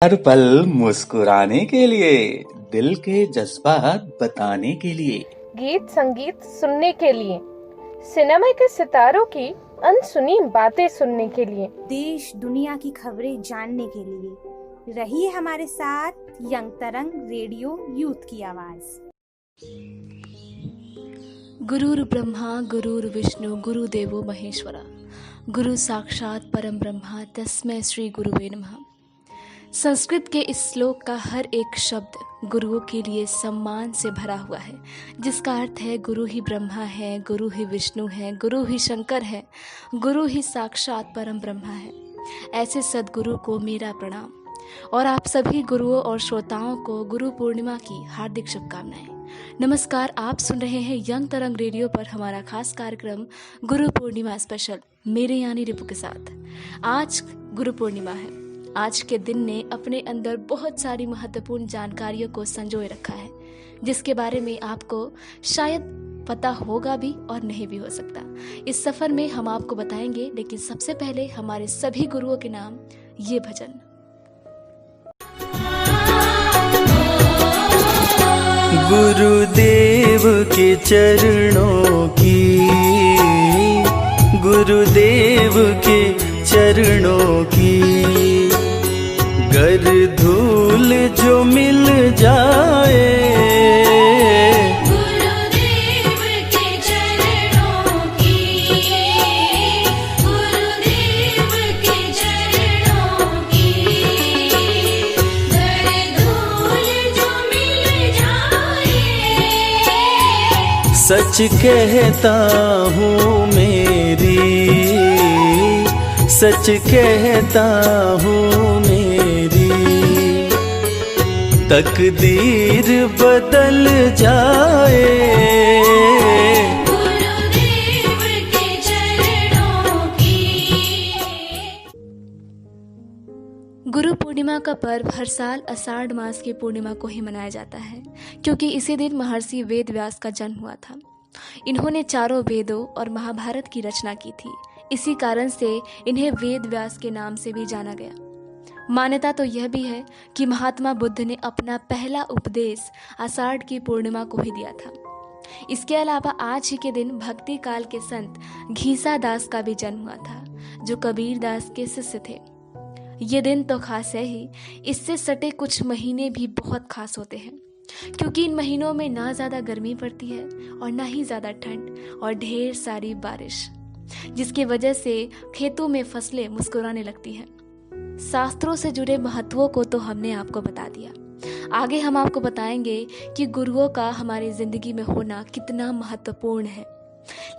हर पल मुस्कुराने के लिए, दिल के जज्बात बताने के लिए, गीत संगीत सुनने के लिए, सिनेमा के सितारों की अनसुनी बातें सुनने के लिए, देश दुनिया की खबरें जानने के लिए रहिए हमारे साथ यंग तरंग रेडियो यूथ की आवाज। गुरुर् ब्रह्मा गुरुर् विष्णु गुरुदेवो महेश्वरा, गुरु साक्षात परम ब्रह्मा तस्मै श्री गुरुवे नमः। संस्कृत के इस श्लोक का हर एक शब्द गुरुओं के लिए सम्मान से भरा हुआ है, जिसका अर्थ है गुरु ही ब्रह्मा है, गुरु ही विष्णु है, गुरु ही शंकर है, गुरु ही साक्षात परम ब्रह्मा है। ऐसे सद्गुरु को मेरा प्रणाम और आप सभी गुरुओं और श्रोताओं को गुरु पूर्णिमा की हार्दिक शुभकामनाएं। नमस्कार, आप सुन रहे हैं यंग तरंग रेडियो पर हमारा खास कार्यक्रम गुरु पूर्णिमा स्पेशल, मेरे यानी रिपु के साथ। आज गुरु पूर्णिमा है। आज के दिन ने अपने अंदर बहुत सारी महत्वपूर्ण जानकारियों को संजोए रखा है, जिसके बारे में आपको शायद पता होगा भी और नहीं भी हो सकता। इस सफर में हम आपको बताएंगे, लेकिन सबसे पहले हमारे सभी गुरुओं के नाम ये भजन। गुरुदेव के चरणों की, गुरुदेव के चरणों की गर धूल जो मिल जाए, गुरुदेव के चरणों की, गुरुदेव के चरणों की गर धूल जो मिल जाए। सच कहता हूँ मेरी, सच कहता हूँ मेरी तकदीर बदल जाए। गुरुदेव के चरणों की। गुरु पूर्णिमा का पर्व हर साल आषाढ़ मास की पूर्णिमा को ही मनाया जाता है, क्योंकि इसी दिन महर्षि वेद व्यास का जन्म हुआ था। इन्होंने चारों वेदों और महाभारत की रचना की थी। इसी कारण से इन्हें वेद व्यास के नाम से भी जाना गया। मान्यता तो यह भी है कि महात्मा बुद्ध ने अपना पहला उपदेश आषाढ़ की पूर्णिमा को ही दिया था। इसके अलावा आज ही के दिन भक्ति काल के संत घीसा दास का भी जन्म हुआ था, जो कबीर दास के शिष्य थे। ये दिन तो खास है ही, इससे सटे कुछ महीने भी बहुत खास होते हैं, क्योंकि इन महीनों में ना ज़्यादा गर्मी पड़ती है और ना ही ज़्यादा ठंड और ढेर सारी बारिश, जिसकी वजह से खेतों में फसलें मुस्कुराने लगती हैं। शास्त्रों से जुड़े महत्वों को तो हमने आपको बता दिया। आगे हम आपको बताएंगे कि गुरुओं का हमारी जिंदगी में होना कितना महत्वपूर्ण है,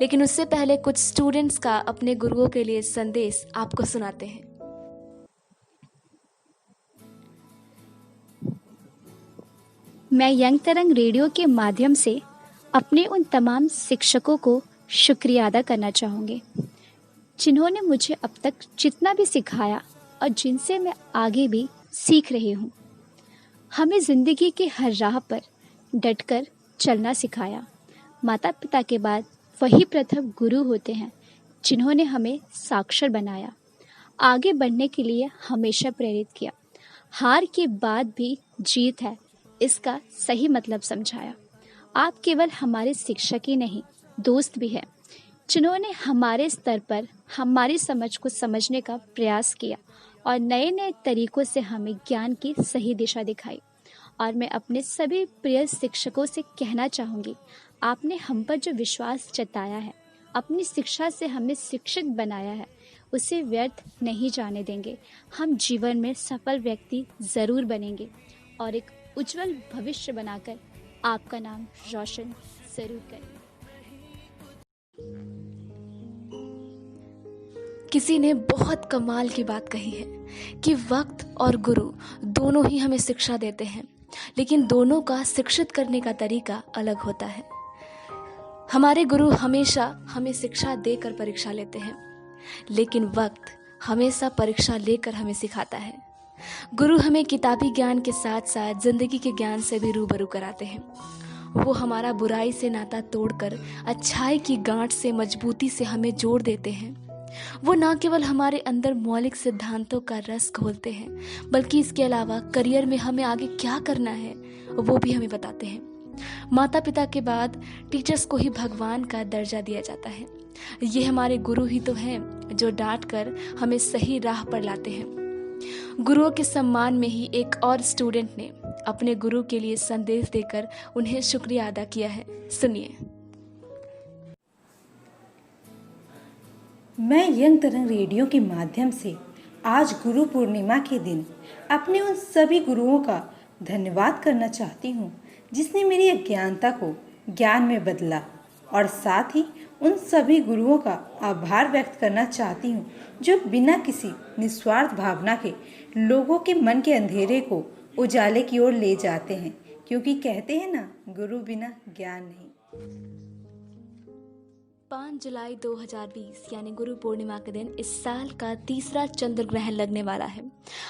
लेकिन उससे पहले कुछ स्टूडेंट्स का अपने गुरुओं के लिए संदेश आपको सुनाते हैं। मैं यंग तरंग रेडियो के माध्यम से अपने उन तमाम शिक्षकों को शुक्रिया अदा करना चाहूँगी, जिन्होंने मुझे अब तक जितना भी सिखाया और जिनसे मैं आगे भी सीख रही हूँ। हमें ज़िंदगी की हर राह पर डटकर चलना सिखाया। माता पिता के बाद वही प्रथम गुरु होते हैं, जिन्होंने हमें साक्षर बनाया, आगे बढ़ने के लिए हमेशा प्रेरित किया। हार के बाद भी जीत है, इसका सही मतलब समझाया। आप केवल हमारे शिक्षक ही नहीं, दोस्त भी हैं, जिन्होंने हमारे स्तर पर हमारी समझ को समझने का प्रयास किया और नए नए तरीकों से हमें ज्ञान की सही दिशा दिखाई। और मैं अपने सभी प्रिय शिक्षकों से कहना चाहूँगी, आपने हम पर जो विश्वास जताया है, अपनी शिक्षा से हमें शिक्षित बनाया है, उसे व्यर्थ नहीं जाने देंगे। हम जीवन में सफल व्यक्ति ज़रूर बनेंगे और एक उज्जवल भविष्य बनाकर आपका नाम रोशन जरूर करें। किसी ने बहुत कमाल की बात कही है कि वक्त और गुरु दोनों ही हमें शिक्षा देते हैं, लेकिन दोनों का शिक्षित करने का तरीका अलग होता है। हमारे गुरु हमेशा हमें शिक्षा देकर परीक्षा लेते हैं, लेकिन वक्त हमेशा परीक्षा लेकर हमें सिखाता है। गुरु हमें किताबी ज्ञान के साथ साथ जिंदगी के ज्ञान से भी रूबरू कराते हैं। वो हमारा बुराई से नाता तोड़कर अच्छाई की गांठ से मजबूती से हमें जोड़ देते हैं। वो न केवल हमारे अंदर मौलिक सिद्धांतों का रस घोलते हैं, बल्कि इसके अलावा करियर में हमें आगे क्या करना है वो भी हमें बताते हैं। माता पिता के बाद टीचर्स को ही भगवान का दर्जा दिया जाता है। ये हमारे गुरु ही तो हैं जो डांट कर हमें सही राह पर लाते हैं। गुरुओं के सम्मान में ही एक और स्टूडेंट ने अपने गुरु के लिए संदेश देकर उन्हें शुक्रिया अदा किया है। सुनिए। मैं यंग तरंग रेडियो के माध्यम से आज गुरु पूर्णिमा के दिन अपने उन सभी गुरुओं का धन्यवाद करना चाहती हूँ जिसने मेरी अज्ञानता को ज्ञान में बदला, और साथ ही उन सभी गुरुओं का आभार व्यक्त करना चाहती हूँ जो बिना किसी निस्वार्थ भावना के लोगों के मन के अंधेरे को उजाले की ओर ले जाते हैं, क्योंकि कहते हैं ना, गुरु बिना ज्ञान नहीं। 5 जुलाई 2020 यानी गुरु पूर्णिमा के दिन इस साल का तीसरा चंद्र ग्रहण लगने वाला है।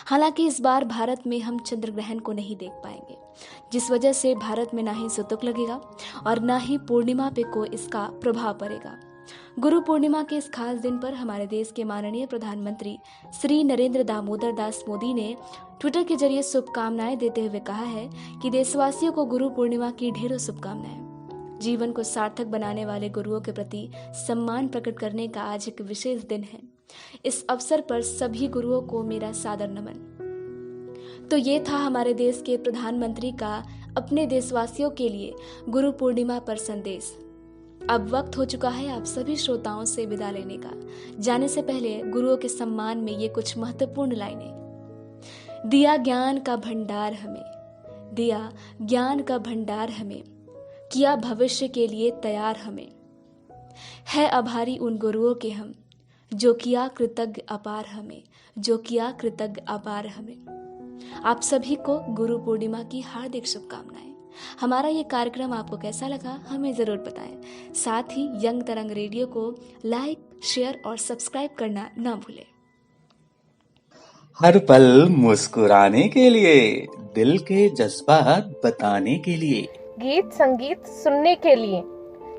हालांकि इस बार भारत में हम चंद्र ग्रहण को नहीं देख पाएंगे, जिस वजह से भारत में ना ही सुतक लगेगा और ना ही पूर्णिमा पे को इसका प्रभाव पड़ेगा। गुरु पूर्णिमा के इस खास दिन पर हमारे देश के माननीय प्रधानमंत्री श्री नरेंद्र दामोदर दास मोदी ने ट्विटर के जरिए शुभकामनाएं देते हुए कहा है कि देशवासियों को गुरु पूर्णिमा की ढेरों शुभकामनाएं। जीवन को सार्थक बनाने वाले गुरुओं के प्रति सम्मान प्रकट करने का आज एक विशेष दिन है। इस अवसर पर सभी गुरुओं को मेरा सादर नमन। तो ये था हमारे देश के प्रधानमंत्री का अपने देशवासियों के लिए गुरु पूर्णिमा पर संदेश। अब वक्त हो चुका है आप सभी श्रोताओं से विदा लेने का। जाने से पहले गुरुओं के सम्मान में ये कुछ महत्वपूर्ण लाइनें। दिया ज्ञान का भंडार हमें, दिया ज्ञान का भंडार हमें, किया भविष्य के लिए तैयार हमें। है आभारी उन गुरुओं के हम, जो किया कृतज्ञ अपार हमें, जो किया कृतज्ञ अपार हमें। आप सभी को गुरु पूर्णिमा की हार्दिक शुभकामनाएं। हमारा ये कार्यक्रम आपको कैसा लगा हमें जरूर बताएं। साथ ही यंग तरंग रेडियो को लाइक, शेयर और सब्सक्राइब करना ना भूलें। हर पल मुस्कुराने के लिए, दिल के जज्बात बताने के लिए, गीत संगीत सुनने के लिए,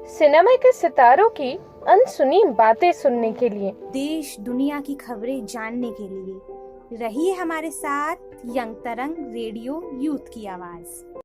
सिनेमा के सितारों की अनसुनी बातें सुनने के लिए, देश दुनिया की खबरें जानने के लिए रहिए हमारे साथ यंग तरंग रेडियो यूथ की आवाज़।